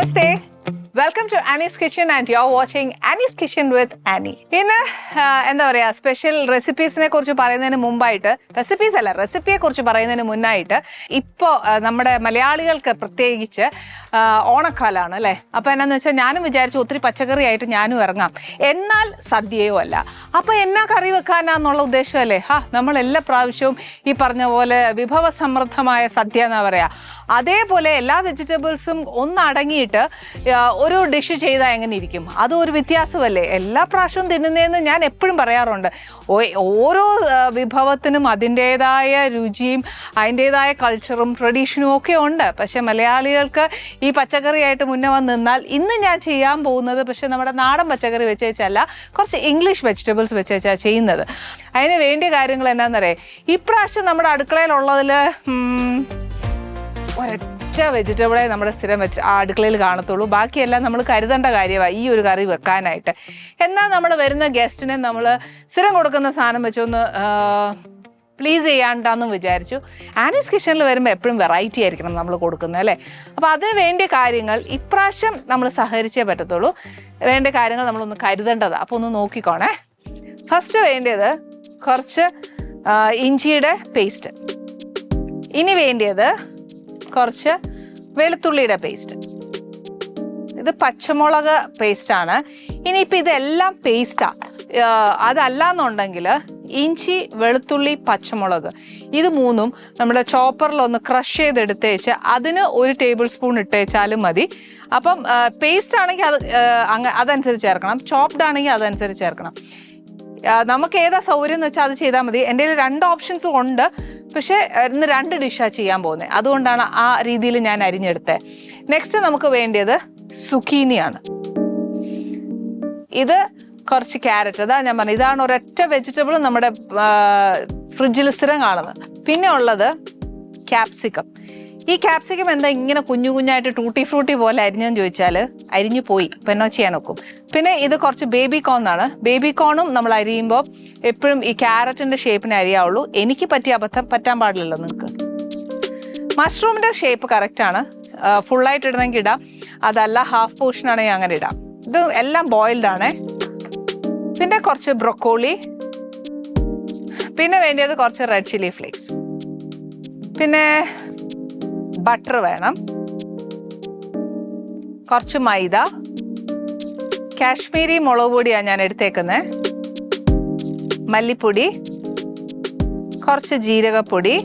Namaste. Welcome to Annie's Kitchen and you're watching Annie's Kitchen with Annie. ഇന്ന് എന്താ പറയുക, special റെസിപ്പീസിനെ കുറിച്ച് പറയുന്നതിന് മുമ്പായിട്ട്, റെസിപ്പിയെ കുറിച്ച് പറയുന്നതിന് മുന്നായിട്ട്, ഇപ്പോൾ നമ്മുടെ മലയാളികൾക്ക് പ്രത്യേകിച്ച് ഓണക്കാലമാണ് അല്ലേ. അപ്പോൾ എന്നാന്ന് വെച്ചാൽ ഞാനും വിചാരിച്ചു ഒത്തിരി പച്ചക്കറി ആയിട്ട് ഞാനും ഇറങ്ങാം, എന്നാൽ സദ്യയോ അല്ല. അപ്പോൾ എന്നാ കറി വെക്കാനാന്നുള്ള ഉദ്ദേശമല്ലേ. നമ്മൾ എല്ലാ പ്രാവശ്യവും ഈ പറഞ്ഞ പോലെ വിഭവസമൃദ്ധമായ സദ്യ എന്നാ പറയുക. അതേപോലെ എല്ലാ വെജിറ്റബിൾസും ഒന്നടങ്ങിയിട്ട് ഒരു ഡിഷ് ചെയ്താൽ എങ്ങനെ ഇരിക്കും? അതും ഒരു വ്യത്യാസമല്ലേ. എല്ലാ പ്രാവശ്യവും തിന്നുന്നതെന്ന് ഞാൻ എപ്പോഴും പറയാറുണ്ട്. ഓരോ വിഭവത്തിനും അതിൻ്റേതായ രുചിയും അതിൻ്റേതായ കൾച്ചറും ട്രഡീഷനും ഒക്കെ ഉണ്ട്. പക്ഷെ മലയാളികൾക്ക് ഈ പച്ചക്കറിയായിട്ട് മുന്നേ വന്ന് നിന്നാൽ ഇന്ന് ഞാൻ ചെയ്യാൻ പോകുന്നത് പക്ഷെ നമ്മുടെ നാടൻ പച്ചക്കറി വെച്ച് വെച്ചല്ല, കുറച്ച് ഇംഗ്ലീഷ് വെജിറ്റബിൾസ് വെച്ച് വെച്ചാൽ ചെയ്യുന്നത്. അതിന് വേണ്ടിയ കാര്യങ്ങൾ എന്നാന്നറിയാം. ഇപ്രാവശ്യം നമ്മുടെ അടുക്കളയിലുള്ളതിൽ ഒരൊറ്റ വെജിറ്റബിളെ നമ്മുടെ സ്ഥിരം വെച്ച് അടുക്കളയിൽ കാണത്തുള്ളൂ. ബാക്കിയെല്ലാം നമ്മൾ കരുതേണ്ട കാര്യമാണ് ഈ ഒരു കറി വെക്കാനായിട്ട്. എന്നാൽ നമ്മൾ വരുന്ന ഗസ്റ്റിനെ നമ്മൾ സ്ഥിരം കൊടുക്കുന്ന സാധനം വെച്ചൊന്ന് പ്ലീസ് ചെയ്യാണ്ടെന്ന് വിചാരിച്ചു. ആനീസ് കിച്ചണിൽ വരുമ്പോൾ എപ്പോഴും വെറൈറ്റി ആയിരിക്കണം നമ്മൾ കൊടുക്കുന്നത് അല്ലേ. അപ്പോൾ അതിന് വേണ്ടിയ കാര്യങ്ങൾ ഇപ്രാവശ്യം നമ്മൾ സഹകരിച്ചേ പറ്റത്തുള്ളൂ. വേണ്ട കാര്യങ്ങൾ നമ്മളൊന്ന് കരുതേണ്ടതാണ്. അപ്പോൾ ഒന്ന് നോക്കിക്കോണേ. ഫസ്റ്റ് വേണ്ടിയത് കുറച്ച് ഇഞ്ചിയുടെ പേസ്റ്റ്. ഇനി വേണ്ടിയത് കുറച്ച് വെളുത്തുള്ളിയുടെ പേസ്റ്റ്. ഇത് പച്ചമുളക് പേസ്റ്റാണ്. ഇനിയിപ്പോൾ ഇതെല്ലാം പേസ്റ്റാണ്. അതല്ല എന്നുണ്ടെങ്കിൽ ഇഞ്ചി, വെളുത്തുള്ളി, പച്ചമുളക് ഇത് മൂന്നും നമ്മുടെ ചോപ്പറിലൊന്ന് ക്രഷ് ചെയ്തെടുത്തേച്ച് അതിന് 1 ടേബിൾ സ്പൂൺ ഇട്ടേച്ചാലും മതി. അപ്പം പേസ്റ്റ് ആണെങ്കിൽ അതനുസരിച്ച് ചേർക്കണം, ചോപ്ഡ് ആണെങ്കിൽ അതനുസരിച്ച് ചേർക്കണം. നമുക്ക് ഏതാ സൗകര്യം എന്ന് വെച്ചാൽ അത് ചെയ്താൽ മതി. എൻ്റെ കയ്യിൽ 2 ഓപ്ഷൻസും ഉണ്ട്. പക്ഷേ ഇന്ന് 2 ഡിഷാണ് ചെയ്യാൻ പോകുന്നത്. അതുകൊണ്ടാണ് ആ രീതിയിൽ ഞാൻ അരിഞ്ഞെടുത്തത്. നെക്സ്റ്റ് നമുക്ക് വേണ്ടിയത് സുക്കീനിയാണ്. ഇത് കുറച്ച് ക്യാരറ്റ്. അതാ ഞാൻ പറഞ്ഞത്, ഇതാണ് ഒരൊറ്റ വെജിറ്റബിൾ നമ്മുടെ ഫ്രിഡ്ജിൽ സ്ഥിരം കാണുന്നത്. പിന്നെ ഉള്ളത് ക്യാപ്സിക്കം. ഈ ക്യാപ്സിക്കം എന്താ ഇങ്ങനെ കുഞ്ഞു കുഞ്ഞായിട്ട് ടൂട്ടി ഫ്രൂട്ടി പോലെ അരിഞ്ഞെന്ന് ചോദിച്ചാൽ അരിഞ്ഞു പോയി, ഇപ്പം എന്നോ ചെയ്യാൻ നോക്കും. പിന്നെ ഇത് കുറച്ച് ബേബി കോണാണ്. ബേബി കോണും നമ്മൾ അരിയുമ്പോൾ എപ്പോഴും ഈ ക്യാരറ്റിൻ്റെ ഷേപ്പിനെ അരിയാവുള്ളൂ. എനിക്ക് പറ്റിയ അബദ്ധം പറ്റാൻ പാടില്ലല്ലോ നിങ്ങൾക്ക്. മഷ്റൂമിൻ്റെ ഷേപ്പ് കറക്റ്റാണ്. ഫുള്ളായിട്ട് ഇടണമെങ്കിൽ ഇടാം, അതല്ല ഹാഫ് പോർഷൻ ആണെങ്കിൽ അങ്ങനെ ഇടാം. ഇത് എല്ലാം ബോയിൽഡ് ആണ്. പിന്നെ കുറച്ച് ബ്രൊക്കോളി. പിന്നെ വേണ്ടിയത് കുറച്ച് റെഡ് ചില്ലി ഫ്ലേക്സ്. പിന്നെ ബട്ടർ വേണം, കുറച്ച് മൈദ, കാശ്മീരി മുളക് പൊടിയാണ് ഞാൻ എടുത്തേക്കുന്നത്, മല്ലിപ്പൊടി, കുറച്ച് ജീരകപ്പൊടി.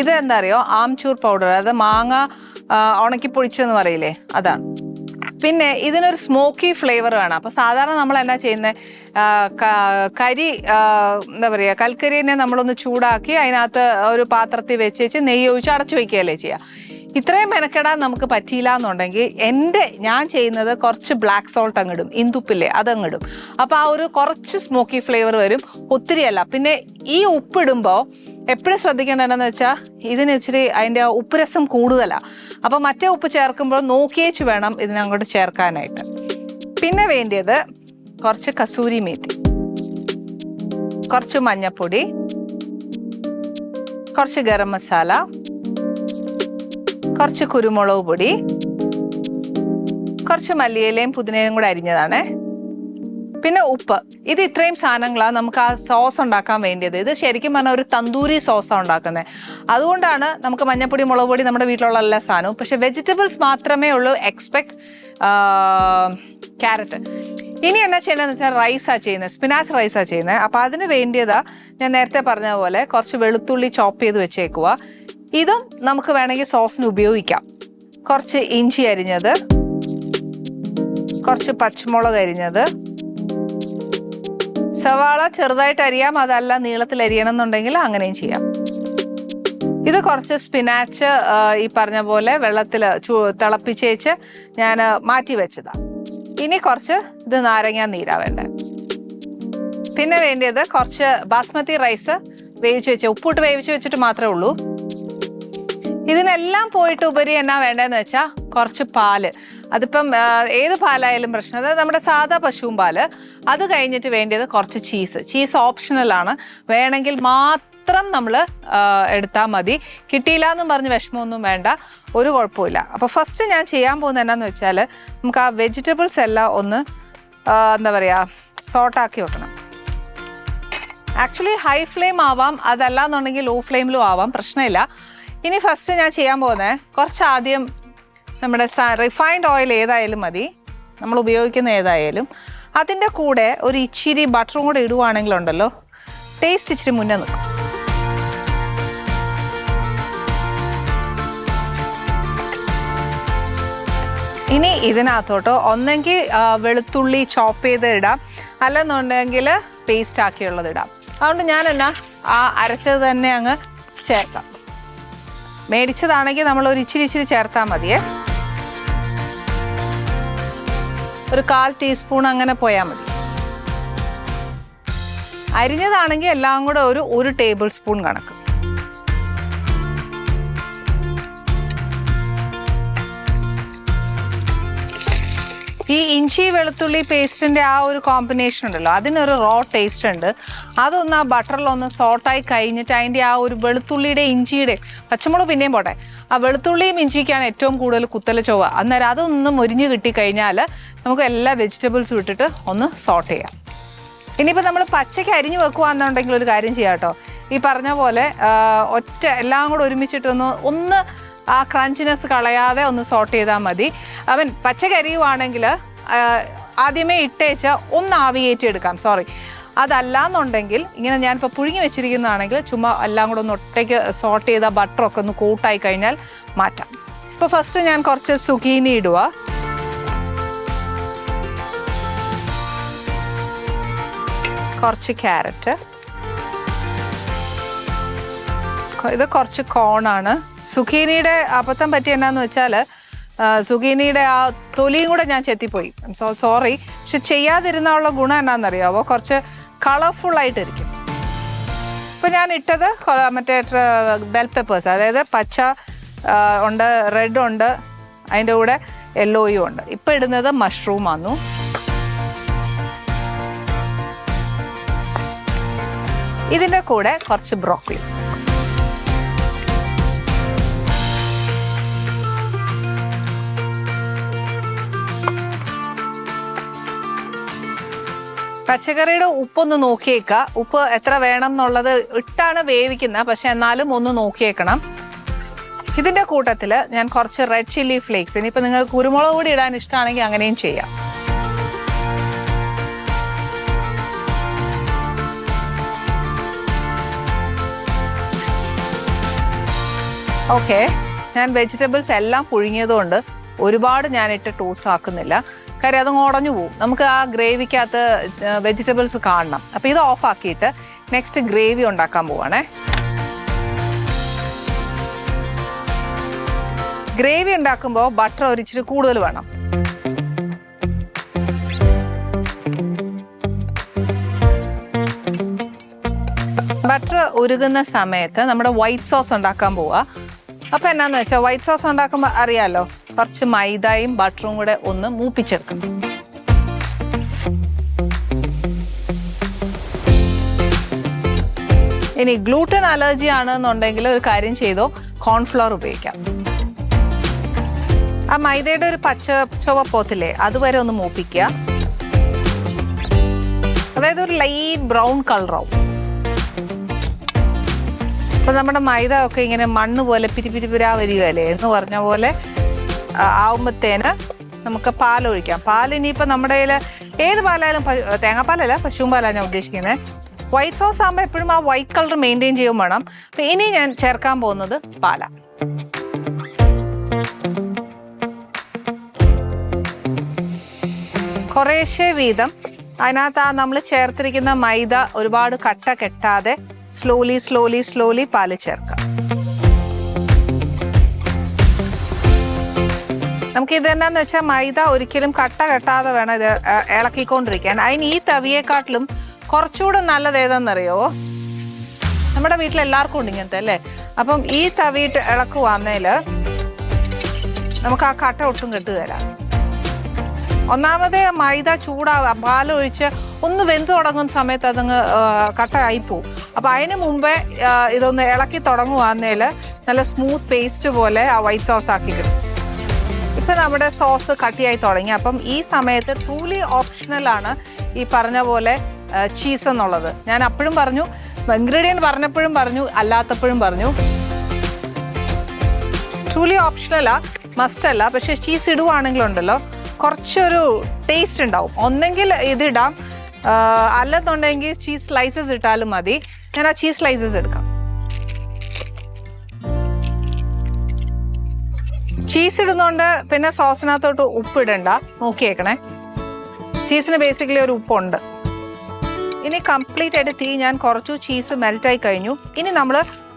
ഇത് എന്താ അറിയോ, ആംചൂർ പൗഡർ, അത് മാങ്ങ ഉണക്കിപ്പൊടിച്ചെന്ന് പറയില്ലേ, അതാണ്. പിന്നെ ഇതിനൊരു സ്മോക്കി ഫ്ലേവർ വേണം. അപ്പോൾ സാധാരണ നമ്മൾ എന്നാ ചെയ്യുന്നത്, കരി എന്താ പറയുക, കൽക്കരിനെ നമ്മളൊന്ന് ചൂടാക്കി അതിനകത്ത് ഒരു പാത്രത്തിൽ വെച്ച് നെയ്യ് ഒഴിച്ച് അടച്ചു വയ്ക്കുകയല്ലേ ചെയ്യുക. ഇത്രയും മെനക്കെടാൻ നമുക്ക് പറ്റിയില്ല എന്നുണ്ടെങ്കിൽ ഞാൻ ചെയ്യുന്നത് കുറച്ച് ബ്ലാക്ക് സോൾട്ട് അങ്ങിടും, ഇന്ദുപ്പില്ലേ അതങ്ങിടും. അപ്പോൾ ആ ഒരു കുറച്ച് സ്മോക്കി ഫ്ലേവർ വരും, ഒത്തിരിയല്ല. പിന്നെ ഈ ഉപ്പിടുമ്പോൾ എപ്പോഴും ശ്രദ്ധിക്കേണ്ടതെന്ന് വെച്ചാൽ ഇതിന് ഇച്ചിരി അതിൻ്റെ ഉപ്പ് രസം കൂടുതലാണ്. അപ്പോൾ മറ്റേ ഉപ്പ് ചേർക്കുമ്പോൾ നോക്കിയേച്ച് വേണം ഇതിനങ്ങോട്ട് ചേർക്കാനായിട്ട്. പിന്നെ വേണ്ടിയത് കുറച്ച് കസൂരി മേത്തി, കുറച്ച് മഞ്ഞൾപ്പൊടി, കുറച്ച് ഗരം മസാല, കുറച്ച് കുരുമുളക് പൊടി, കുറച്ച് മല്ലിയിലയും പുതിനയും കൂടെ അരിഞ്ഞതാണ്. പിന്നെ ഉപ്പ്. ഇത് ഇത്രയും സാധനങ്ങളാണ് നമുക്ക് ആ സോസ് ഉണ്ടാക്കാൻ വേണ്ടിയത്. ഇത് ശരിക്കും പറഞ്ഞാൽ ഒരു തന്തൂരി സോസാണ് ഉണ്ടാക്കുന്നത്. അതുകൊണ്ടാണ് നമുക്ക് മഞ്ഞപ്പൊടി, മുളക് പൊടി, നമ്മുടെ വീട്ടിലുള്ള എല്ലാ സാധനവും. പക്ഷെ വെജിറ്റബിൾസ് മാത്രമേ ഉള്ളൂ എക്സ്പെക്ട് ക്യാരറ്റ്. ഇനി എന്നാ ചെയ്യണമെന്ന് വെച്ചാൽ റൈസാണ് ചെയ്യുന്നത്, സ്പിനാച്ച് റൈസാണ് ചെയ്യുന്നത്. അപ്പോൾ അതിന് വേണ്ടിയതാ ഞാൻ നേരത്തെ പറഞ്ഞ പോലെ കുറച്ച് വെളുത്തുള്ളി ചോപ്പ് ചെയ്ത് വെച്ചേക്കുക. ഇതും നമുക്ക് വേണമെങ്കിൽ സോസിന് ഉപയോഗിക്കാം. കുറച്ച് ഇഞ്ചി അരിഞ്ഞത്, കുറച്ച് പച്ചമുളക് അരിഞ്ഞത്, സവാള ചെറുതായിട്ട് അരിയാം, അതല്ല നീളത്തിൽ അരിയണം എന്നുണ്ടെങ്കിൽ അങ്ങനെയും ചെയ്യാം. ഇത് കുറച്ച് സ്പിനാച്ച് ഈ പറഞ്ഞ പോലെ വെള്ളത്തിൽ തിളപ്പിച്ചേച്ച് ഞാൻ മാറ്റി വെച്ചതാണ്. ഇനി കുറച്ച് ഇത് നാരങ്ങ നീരാ വേണ്ടത്. പിന്നെ വേണ്ടിയത് കുറച്ച് ബാസ്മതി റൈസ് വേവിച്ച് വെച്ച്, ഉപ്പിട്ട് വേവിച്ച് വെച്ചിട്ട് മാത്രമേ ഉള്ളൂ. ഇതിനെല്ലാം പോയിട്ട് ഉപരി എന്നാ വേണ്ടതെന്ന് വെച്ചാൽ കുറച്ച് പാല്. അതിപ്പം ഏത് പാലായാലും പ്രശ്നം, അതായത് നമ്മുടെ സാധാ പശുവും പാല്. അത് കഴിഞ്ഞിട്ട് വേണ്ടിയത് കുറച്ച് ചീസ് ഓപ്ഷണലാണ്, വേണമെങ്കിൽ മാത്രം മാത്രം നമ്മൾ എടുത്താൽ മതി. കിട്ടിയില്ല എന്നും പറഞ്ഞ് വിഷമമൊന്നും വേണ്ട, ഒരു കുഴപ്പമില്ല. അപ്പോൾ ഫസ്റ്റ് ഞാൻ ചെയ്യാൻ പോകുന്നത് എന്നാന്ന് വെച്ചാൽ നമുക്ക് ആ വെജിറ്റബിൾസ് എല്ലാം ഒന്ന് എന്താ പറയുക സോട്ടാക്കി വെക്കണം. ആക്ച്വലി ഹൈ ഫ്ലെയിം ആവാം, അതല്ലാന്നുണ്ടെങ്കിൽ ലോ ഫ്ലെയിമിലും ആവാം, പ്രശ്നമില്ല. ഇനി ഫസ്റ്റ് ഞാൻ ചെയ്യാൻ പോകുന്നത് കുറച്ച് ആദ്യം നമ്മുടെ റിഫൈൻഡ് ഓയിൽ ഏതായാലും മതി, നമ്മൾ ഉപയോഗിക്കുന്ന ഏതായാലും, അതിൻ്റെ കൂടെ ഒരു ഇച്ചിരി ബട്ടറും കൂടെ ഇടുവാണെങ്കിലുണ്ടല്ലോ ടേസ്റ്റ് ഇച്ചിരി മുന്നേ നിൽക്കും. ഇനി ഇതിനകത്തോട്ട് ഒന്നെങ്കിൽ വെളുത്തുള്ളി ചോപ്പ് ചെയ്ത് ഇടാം, അല്ലെന്നുണ്ടെങ്കിൽ പേസ്റ്റ് ആക്കിയുള്ളത് ഇടാം. അതുകൊണ്ട് ഞാൻ ആ അരച്ചത് തന്നെ അങ്ങ് ചേർക്കാം. മേടിച്ചതാണെങ്കിൽ നമ്മൾ ഒരു ഇച്ചിരി ചേർത്താൽ മതിയേ. ഒരു 1/4 ടീസ്പൂൺ അങ്ങനെ പോയാൽ മതി. അരിഞ്ഞതാണെങ്കിൽ എല്ലാം കൂടെ ഒരു 1 ടേബിൾ സ്പൂൺ കണക്ക്. ഈ ഇഞ്ചി വെളുത്തുള്ളി പേസ്റ്റിൻ്റെ ആ ഒരു കോമ്പിനേഷൻ ഉണ്ടല്ലോ, അതിനൊരു റോ ടേസ്റ്റ് ഉണ്ട്. അതൊന്ന് ആ ബട്ടറിലൊന്ന് സോട്ടായി കഴിഞ്ഞിട്ട് അതിൻ്റെ ആ ഒരു വെളുത്തുള്ളിയുടെ ഇഞ്ചിയുടെ, പച്ചമുളക് പിന്നെയും പോട്ടെ, ആ വെളുത്തുള്ളിയും ഇഞ്ചിക്കാണ് ഏറ്റവും കൂടുതൽ കുത്തല ചൊവ്വ. അന്നേരം അതൊന്ന് മൊരിഞ്ഞ് കിട്ടിക്കഴിഞ്ഞാൽ നമുക്ക് എല്ലാ വെജിറ്റബിൾസും ഇട്ടിട്ട് ഒന്ന് സോട്ട് ചെയ്യാം. ഇനിയിപ്പോൾ നമ്മൾ പച്ചയ്ക്ക് അരിഞ്ഞ് വെക്കുകയാണെന്നുണ്ടെങ്കിൽ ഒരു കാര്യം ചെയ്യാം കേട്ടോ, ഈ പറഞ്ഞ പോലെ ഒറ്റ എല്ലാം കൂടെ ഒരുമിച്ചിട്ടൊന്ന് ആ ക്രഞ്ചിനെസ് കളയാതെ ഒന്ന് സോട്ട് ചെയ്താൽ മതി. അവൻ പച്ചയ്ക്ക് അരിയുവാണെങ്കിൽ ആദ്യമേ ഇട്ടേച്ച് ഒന്ന് ആവിയേറ്റി എടുക്കാം. അതല്ലാന്നുണ്ടെങ്കിൽ ഇങ്ങനെ ഞാനിപ്പോൾ പുഴുങ്ങി വെച്ചിരിക്കുന്നതാണെങ്കിൽ ചുമ്മാ എല്ലാം കൂടെ ഒന്ന് ഒറ്റയ്ക്ക് സോട്ട് ചെയ്ത ബട്ടറൊക്കെ ഒന്ന് കൂട്ടായി കഴിഞ്ഞാൽ മാറ്റാം. ഇപ്പോൾ ഫസ്റ്റ് ഞാൻ കുറച്ച് സുഗീനി ഇടുക. കുറച്ച് ക്യാരറ്റ്, ഇത് കുറച്ച് കോണാണ്. സുഗീനിയുടെ അബദ്ധം പറ്റി എന്നാന്ന് വെച്ചാൽ സുഗീനിയുടെ ആ തൊലിയും കൂടെ ഞാൻ ചെത്തിപ്പോയി, സോറി. പക്ഷെ ചെയ്യാതിരുന്നുള്ള ഗുണം എന്നാണെന്നറിയാമോ, കുറച്ച് കളർഫുള്ളായിട്ടിരിക്കും. ഇപ്പം ഞാൻ ഇട്ടത് മറ്റേ ബെൽ പെപ്പേഴ്സ്, അതായത് പച്ച ഉണ്ട്, റെഡ് ഉണ്ട്, അതിൻ്റെ കൂടെ യെല്ലോയും ഉണ്ട്. ഇപ്പം ഇടുന്നത് മഷ്റൂം ആന്നു. ഇതിൻ്റെ കൂടെ കുറച്ച് ബ്രോക്കലി. പച്ചക്കറിയുടെ ഉപ്പൊന്ന് നോക്കിയേക്കുക, ഉപ്പ് എത്ര വേണം എന്നുള്ളത് ഇട്ടാണ് വേവിക്കുന്നത്, പക്ഷെ എന്നാലും ഒന്ന് നോക്കിയേക്കണം. ഇതിൻ്റെ കൂട്ടത്തിൽ ഞാൻ കുറച്ച് റെഡ് ചില്ലി ഫ്ലേക്സ്, ഇനിയിപ്പോൾ നിങ്ങൾക്ക് കുരുമുളക് കൂടി ഇടാൻ ഇഷ്ടമാണെങ്കിൽ അങ്ങനെയും ചെയ്യാം. ഓക്കെ, ഞാൻ വെജിറ്റബിൾസ് എല്ലാം പുഴുങ്ങിയതുകൊണ്ട് ഒരുപാട് ഞാനിട്ട് ടോസ് ആക്കുന്നില്ല, കാര്യം അതങ്ങ് ഉടഞ്ഞു പോവും. നമുക്ക് ആ ഗ്രേവിക്കകത്ത് വെജിറ്റബിൾസ് കാണണം. അപ്പോൾ ഇത് ഓഫാക്കിയിട്ട് നെക്സ്റ്റ് ഗ്രേവി ഉണ്ടാക്കാൻ പോവാണേ. ഗ്രേവി ഉണ്ടാക്കുമ്പോൾ ബട്ടർ ഒരിച്ചിരി കൂടുതൽ വേണം. ബട്ടർ ഉരുകുന്ന സമയത്ത് നമ്മുടെ വൈറ്റ് സോസ് ഉണ്ടാക്കാൻ പോവുക. അപ്പോൾ എന്നാന്ന് വെച്ചാൽ വൈറ്റ് സോസ് ഉണ്ടാക്കുമ്പോൾ അറിയാമല്ലോ, കുറച്ച് മൈദയും ബട്ടറും കൂടെ ഒന്ന് മൂപ്പിച്ചെടുക്കണം. ഇനി ഗ്ലൂട്ടൻ അലർജി ആണെന്നുണ്ടെങ്കിൽ ഒരു കാര്യം ചെയ്തോ, കോൺഫ്ലവർ ഉപയോഗിക്കാം. ആ മൈദയുടെ ഒരു പച്ച ചുവ പോത്തില്ലേ, അതുവരെ ഒന്ന് മൂപ്പിക്കുക. അതായത് ഒരു ലൈറ്റ് ബ്രൗൺ കളറാവും. അപ്പം നമ്മുടെ മൈദ ഒക്കെ ഇങ്ങനെ മണ്ണ് പോലെ പിരിപിരിപിരാ വരികയല്ലേ എന്ന് പറഞ്ഞ പോലെ ആവുമ്പത്തേന് നമുക്ക് പാലൊഴിക്കാം. പാലിനിയിപ്പോൾ നമ്മുടെ കയ്യിൽ ഏത് പാലായാലും, തേങ്ങാപ്പാലല്ല പശുവും പാലാണ് ഞാൻ ഉദ്ദേശിക്കുന്നത്. വൈറ്റ് സോസ് ആകുമ്പോൾ എപ്പോഴും ആ വൈറ്റ് കളർ മെയിൻറ്റെയിൻ ചെയ്യും വേണം. അപ്പം ഇനി ഞാൻ ചേർക്കാൻ പോകുന്നത് പാല. കുറേശ്ശെ വീതം അതിനകത്ത് നമ്മൾ ചേർത്തിരിക്കുന്ന മൈദ ഒരുപാട് കട്ട കെട്ടാതെ സ്ലോലി പാല് ചേർക്കാം. നമുക്ക് ഇതെന്നാന്ന് വെച്ചാൽ മൈദ ഒരിക്കലും കട്ട കെട്ടാതെ വേണം ഇത് ഇളക്കിക്കൊണ്ടിരിക്കാൻ. അതിന് ഈ തവിയെക്കാട്ടിലും കുറച്ചുകൂടെ നല്ലത് ഏതാണെന്നറിയോ, നമ്മുടെ വീട്ടിലെല്ലാവർക്കും ഉണ്ട് ഇങ്ങനത്തെ അല്ലേ. അപ്പം ഈ തവിയിട്ട് ഇളക്കുവാന്നേൽ നമുക്ക് ആ കട്ട ഒട്ടും കെട്ടുകയില്ല. ഒന്നാമതേ മൈദ ചൂടാവുക, പാലൊഴിച്ച് ഒന്ന് വെന്ത് തുടങ്ങുന്ന സമയത്ത് അതങ്ങ് കട്ട ആയിപ്പോവും. അപ്പോൾ അതിന് മുമ്പേ ഇതൊന്ന് ഇളക്കി തുടങ്ങുവാന്നേൽ നല്ല സ്മൂത്ത് പേസ്റ്റ് പോലെ ആ വൈറ്റ് സോസ് ആക്കി കിട്ടും. ഇപ്പം നമ്മുടെ സോസ് കട്ടിയായി തുടങ്ങി. അപ്പം ഈ സമയത്ത് ട്രൂലി ഓപ്ഷണലാണ് ഈ പറഞ്ഞ പോലെ ചീസ് എന്നുള്ളത്. ഞാൻ അപ്പോഴും പറഞ്ഞു, ഇൻഗ്രീഡിയൻറ്റ് പറഞ്ഞപ്പോഴും പറഞ്ഞു, അല്ലാത്തപ്പോഴും പറഞ്ഞു. ട്രൂലി ഓപ്ഷണലാ, മസ്റ്റല്ല. പക്ഷേ ചീസ് ഇടുവാണെങ്കിലുണ്ടല്ലോ കുറച്ചൊരു ടേസ്റ്റ് ഉണ്ടാവും. ഒന്നെങ്കിൽ ഇതിടാം, അല്ലെന്നുണ്ടെങ്കിൽ ചീസ് സ്ലൈസസ് ഇട്ടാലും മതി. ഞാൻ ആ ചീസ് സ്ലൈസസ് എടുക്കാം. ചീസ് ഇടുന്നോണ്ട് പിന്നെ സോസിനകത്തോട്ട് ഉപ്പിടണ്ട, നോക്കിയേക്കണേ. ചീസിന് ബേസിക്കലി ഒരു ഉപ്പുണ്ട്. ഇനി കംപ്ലീറ്റ് ആയിട്ട് തീ ഞാൻ കുറച്ചു. ചീസ് മെൽറ്റായി കഴിഞ്ഞു. ഇനി നമ്മൾ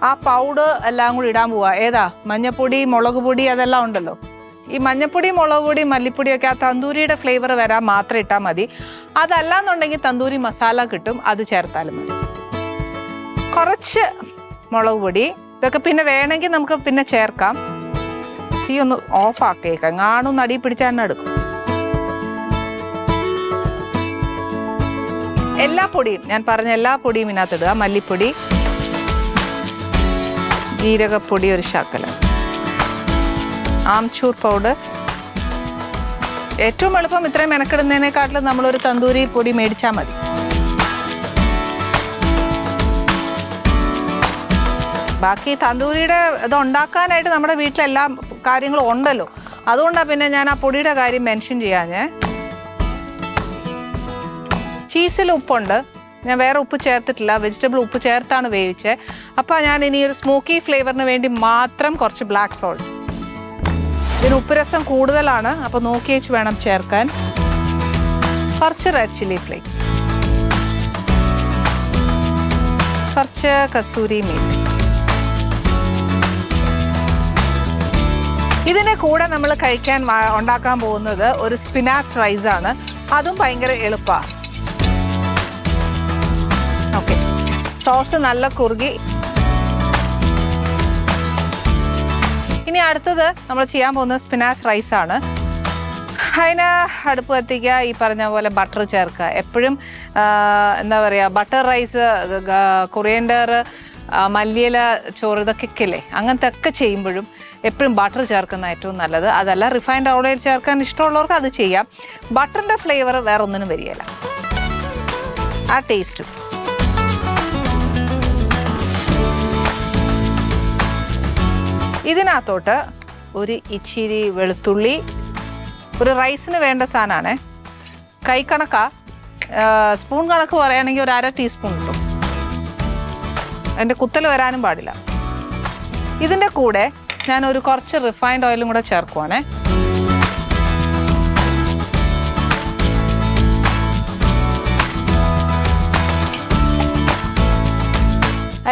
ആ പൗഡർ എല്ലാം കൂടി ഇടാൻ പോവാ. ഏതാ? മഞ്ഞപ്പൊടി, മുളക് പൊടി, അതെല്ലാം ഉണ്ടല്ലോ. ഈ മഞ്ഞപ്പൊടി, മുളക് പൊടി, മല്ലിപ്പൊടിയൊക്കെ ആ തന്തൂരിയുടെ ഫ്ലേവർ വരാൻ മാത്രം ഇട്ടാൽ മതി. അതല്ലാന്നുണ്ടെങ്കിൽ തന്തൂരി മസാല കിട്ടും, അത് ചേർത്താലും മതി. കുറച്ച് മുളക് പൊടി, ഇതൊക്കെ പിന്നെ വേണമെങ്കിൽ നമുക്ക് പിന്നെ ചേർക്കാം. തീ ഒന്ന് ഓഫ് ആക്കിയേക്കാം, കാണും നടി പിടിച്ചാൽ തന്നെ എടുക്കും. എല്ലാ പൊടിയും, ഞാൻ പറഞ്ഞ എല്ലാ പൊടിയും ഇതിനകത്തിടുക. മല്ലിപ്പൊടി, ജീരകപ്പൊടി ഒരു ശകലം, ആംചൂർ പൗഡർ. ഏറ്റവും എളുപ്പം ഇത്രയും മെനക്കെടുന്നതിനേക്കാട്ടിലും നമ്മളൊരു തന്തൂരി പൊടി മേടിച്ചാൽ മതി. ബാക്കി തന്തൂരിയുടെ ഇത് ഉണ്ടാക്കാനായിട്ട് നമ്മുടെ വീട്ടിലെല്ലാ കാര്യങ്ങളും ഉണ്ടല്ലോ. അതുകൊണ്ടാണ് പിന്നെ ഞാൻ ആ പൊടിയുടെ കാര്യം മെൻഷൻ ചെയ്യാഞ്ഞേ. ചീസിൽ ഉപ്പുണ്ട്, ഞാൻ വേറെ ഉപ്പ് ചേർത്തിട്ടില്ല. വെജിറ്റബിൾ ഉപ്പ് ചേർത്താണ് വേവിച്ചത്. അപ്പോൾ ഞാൻ ഇനി ഒരു സ്മോക്കി ഫ്ലേവറിന് വേണ്ടി മാത്രം കുറച്ച് ബ്ലാക്ക് സോൾട്ട്. ഇതിന് ഉപ്പ് രസം കൂടുതലാണ്, അപ്പോൾ നോക്കി വെച്ച് വേണം ചേർക്കാൻ. കുറച്ച് റെഡ് ചില്ലി ഫ്ലേക്സ്, കുറച്ച് കസൂരി മേത്തി. ഇതിനെ കൂടെ നമ്മൾ ഉണ്ടാക്കാൻ പോകുന്നത് ഒരു സ്പിനാച്ച് റൈസാണ്. അതും ഭയങ്കര എളുപ്പമാണ്. ഓക്കെ, സോസ് നല്ല കുറുകി. ഇനി അടുത്തത് നമ്മൾ ചെയ്യാൻ പോകുന്നത് സ്പിനാച്ച് റൈസാണ്. അതിന് അടുപ്പ് കത്തിക്കുക, ഈ പറഞ്ഞ പോലെ ബട്ടർ ചേർക്കുക. എപ്പോഴും എന്താ പറയുക, ബട്ടർ റൈസ്, കൊറിയൻഡർ, മല്ലിയില ചോറ്, ഇതൊക്കെ ഇല്ലേ, അങ്ങനത്തെ ഒക്കെ ചെയ്യുമ്പോഴും എപ്പോഴും ബട്ടർ ചേർക്കുന്ന ഏറ്റവും നല്ലത്. അതല്ല റിഫൈൻഡ് ഓയിൽ ചേർക്കാൻ ഇഷ്ടമുള്ളവർക്ക് അത് ചെയ്യാം. ബട്ടറിൻ്റെ ഫ്ലേവർ വേറെ ഒന്നിനും വരികയില്ല, ആ ടേസ്റ്റും. ഇതിനകത്തോട്ട് ഒരു ഇച്ചിരി വെളുത്തുള്ളി, ഒരു റൈസിന് വേണ്ട സാധനമാണ്. കൈ കണക്കാ, സ്പൂൺ കണക്ക് പറയുകയാണെങ്കിൽ ഒരു 1/2 ടീസ്പൂൺ കിട്ടും. അതിൻ്റെ കുത്തൽ വരാനും പാടില്ല. ഇതിൻ്റെ കൂടെ ഞാനൊരു കുറച്ച് റിഫൈൻഡ് ഓയിലും കൂടെ ചേർക്കുവാണേ.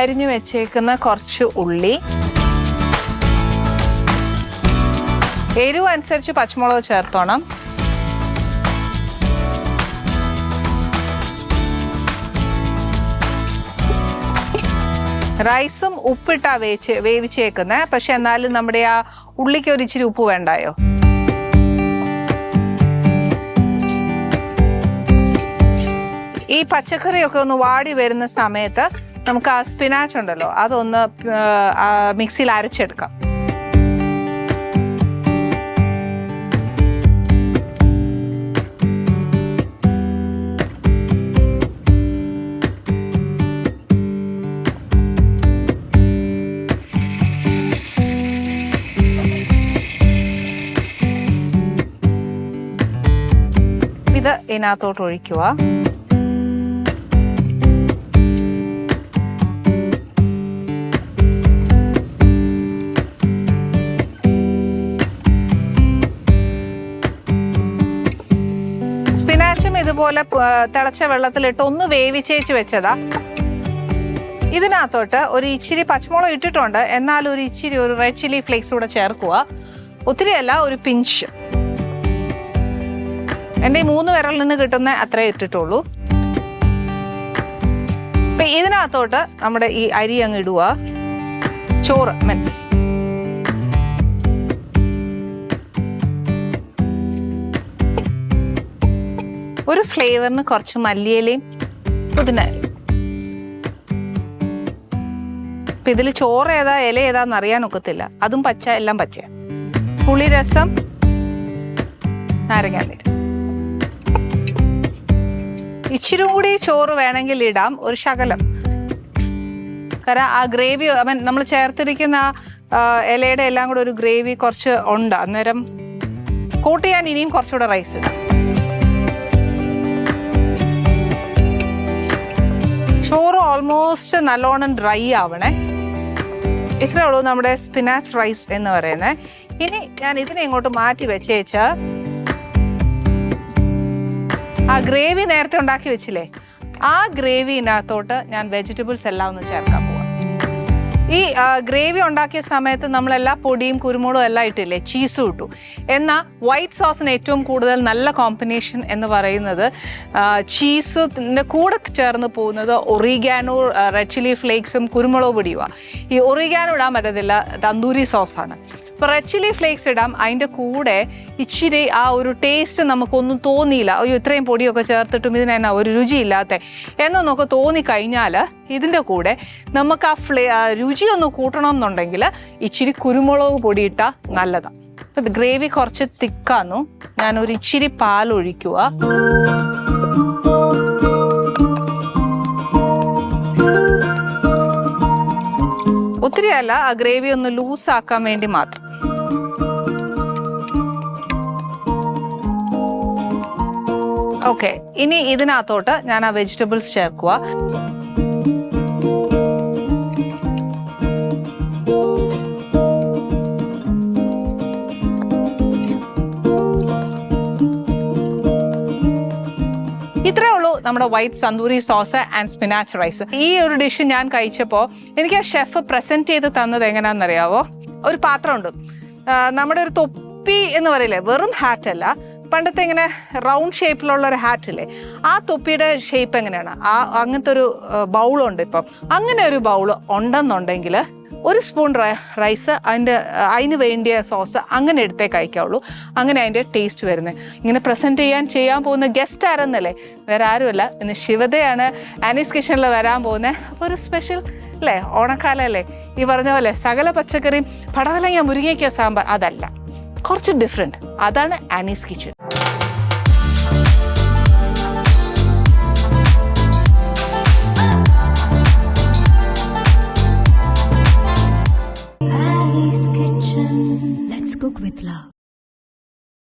അരിഞ്ഞു വെച്ചേക്കുന്ന കുറച്ച് ഉള്ളി, എരിവ് അനുസരിച്ച് പച്ചമുളക് ചേർത്തോണം. റൈസും ഉപ്പിട്ടാ വേവിച്ചേക്കുന്നത്. പക്ഷെ എന്നാലും നമ്മുടെ ആ ഉള്ളിക്ക് ഒരു ഇച്ചിരി ഉപ്പ് വേണ്ടായോ. ഈ പച്ചക്കറിയൊക്കെ ഒന്ന് വാടി വരുന്ന സമയത്ത് നമുക്ക് ആ സ്പിനാച്ച് ഉണ്ടല്ലോ, അതൊന്ന് മിക്സിയിൽ അരച്ചെടുക്കാം. ഇത് ഇതിനകത്തോട്ട് ഒഴിക്കുക. സ്പിനാച്ചും ഇതുപോലെ തിളച്ച വെള്ളത്തിലിട്ട് ഒന്ന് വേവിച്ചേച്ച് വെച്ചതാ. ഇതിനകത്തോട്ട് ഒരു ഇച്ചിരി പച്ചമുളക് ഇട്ടിട്ടുണ്ട്, എന്നാൽ ഒരു ഇച്ചിരി ഒരു റെഡ് ചില്ലി ഫ്ലേക്സ് കൂടെ ചേർക്കുക. ഒത്തിരിയല്ല, ഒരു പിഞ്ച്. എൻ്റെ ഈ 3 വിരലിൽ നിന്ന് കിട്ടുന്ന അത്രേ ഇട്ടിട്ടുള്ളൂ. ഇപ്പം ഇതിനകത്തോട്ട് നമ്മുടെ ഈ അരി അങ്ങ് ഇടുക. ചോറ് ഒരു ഫ്ലേവറിന് കുറച്ച് മല്ലിയിലയും പുതിന. അപ്പം ഇതിൽ ചോറ് ഏതാ ഇല ഏതാന്ന് അറിയാനൊക്കത്തില്ല. അതും പച്ച, എല്ലാം പച്ച. പുളിരസം, നാരങ്ങാനീര്. ഇച്ചിരി കൂടി ചോറ് വേണമെങ്കിൽ ഇടാം, ഒരു ശകലം. കാരണം ആ ഗ്രേവി നമ്മൾ ചേർത്തിരിക്കുന്ന ആ ഇലയുടെ എല്ലാം കൂടെ ഒരു ഗ്രേവി കുറച്ച് ഉണ്ട്. അന്നേരം കൂട്ടി ചെയ്യാൻ ഇനിയും കുറച്ചുകൂടെ റൈസ് ഇടാം. ചോറ് ഓൾമോസ്റ്റ് നല്ലോണം ഡ്രൈ ആവണേ. ഇത്രയേ ഉള്ളൂ നമ്മുടെ സ്പിനാച്ച് റൈസ് എന്ന് പറയുന്നത്. ഇനി ഞാൻ ഇതിനെ ഇങ്ങോട്ട് മാറ്റി വെച്ചേച്ച് ആ ഗ്രേവി നേരത്തെ ഉണ്ടാക്കി വെച്ചില്ലേ, ആ ഗ്രേവിനകത്തോട്ട് ഞാൻ വെജിറ്റബിൾസ് എല്ലാം ഒന്ന് ചേർക്കാൻ പോവാം. ഈ ഗ്രേവി ഉണ്ടാക്കിയ സമയത്ത് നമ്മളെല്ലാ പൊടിയും കുരുമുളകും എല്ലാം ഇട്ടില്ലേ, ചീസും ഇട്ടു. എന്നാൽ വൈറ്റ് സോസിന് ഏറ്റവും കൂടുതൽ നല്ല കോമ്പിനേഷൻ എന്ന് പറയുന്നത് ചീസിൻ്റെ കൂടെ ചേർന്ന് പോകുന്നത് ഒറിഗാനോ, റെഡ് ചില്ലി ഫ്ലേക്സും കുരുമുളക് പൊടിയുമാണ്. ഈ ഒറിഗാനോ ഇടാൻ പറ്റത്തില്ല, തന്തൂരി സോസാണ്. ഇപ്പോൾ റെഡ് ചില്ലി ഫ്ലേക്സ് ഇടാം. അതിൻ്റെ കൂടെ ഇച്ചിരി ആ ഒരു ടേസ്റ്റ് നമുക്കൊന്നും തോന്നിയില്ല, അയ്യോ ഇത്രയും പൊടിയൊക്കെ ചേർത്തിട്ടും ഇതിനെന്നാ ഒരു രുചിയില്ലാത്ത എന്നൊക്കെ തോന്നിക്കഴിഞ്ഞാൽ ഇതിൻ്റെ കൂടെ നമുക്ക് ആ രുചി ഒന്ന് കൂട്ടണം എന്നുണ്ടെങ്കിൽ ഇച്ചിരി കുരുമുളക് പൊടി ഇട്ടാൽ നല്ലതാണ്. ഇത് ഗ്രേവി കുറച്ച് തിക്കാന്നു, ഞാനൊരു ഇച്ചിരി പാലൊഴിക്കുക. ഒത്തിരി അല്ല, ആ ഗ്രേവി ഒന്ന് ലൂസാക്കാൻ വേണ്ടി മാത്രം. ഓക്കെ, ഇനി ഇതിനകത്തോട്ട് ഞാൻ ആ വെജിറ്റബിൾസ് ചേർക്കുക. ഇത്രയേ ഉള്ളൂ നമ്മുടെ white tandoori sauce and spinach rice. ഈ ഒരു ഡിഷ് ഞാൻ കഴിച്ചപ്പോൾ എനിക്ക് ആ ഷെഫ് പ്രസന്റ് ചെയ്ത് തന്നത് എങ്ങനെയാണെന്നറിയാവോ? ഒരു പാത്രമുണ്ട്, നമ്മുടെ ഒരു തൊപ്പി എന്ന് പറയില്ലേ, വെറും ഹാറ്റ് അല്ല, പണ്ടത്തെ ഇങ്ങനെ റൗണ്ട് ഷേപ്പിലുള്ള ഒരു ഹാറ്റ് ഇല്ലേ, ആ തൊപ്പിയുടെ ഷേപ്പ് എങ്ങനെയാണ്, അങ്ങനത്തെ ഒരു ബൗളുണ്ട്. ഇപ്പം അങ്ങനെ ഒരു ബൗള് ഉണ്ടെന്നുണ്ടെങ്കിൽ ഒരു സ്പൂൺ റൈസ്, അതിന് വേണ്ടിയ സോസ് അങ്ങനെ എടുത്തേ കഴിക്കാവുള്ളൂ. അങ്ങനെ അതിൻ്റെ ടേസ്റ്റ് വരുന്നത്. ഇങ്ങനെ പ്രസൻറ്റ് ചെയ്യാൻ പോകുന്ന ഗസ്റ്റ് ആരെന്നല്ലേ, വേറെ ആരുമല്ല, ഇന്ന് ശിവതയാണ് ആനീസ് കിച്ചണിൽ വരാൻ പോകുന്നത്. അപ്പോൾ ഒരു സ്പെഷ്യൽ അല്ലേ, ഓണക്കാലം അല്ലേ, ഈ പറഞ്ഞ പോലെ സകല പച്ചക്കറിയും പടവലങ്ങ മുരിങ്ങയ്ക്ക സാമ്പാർ, അതല്ല, കുറച്ച് ഡിഫറെൻറ്റ്. അതാണ് ആനീസ് കിച്ചൺ.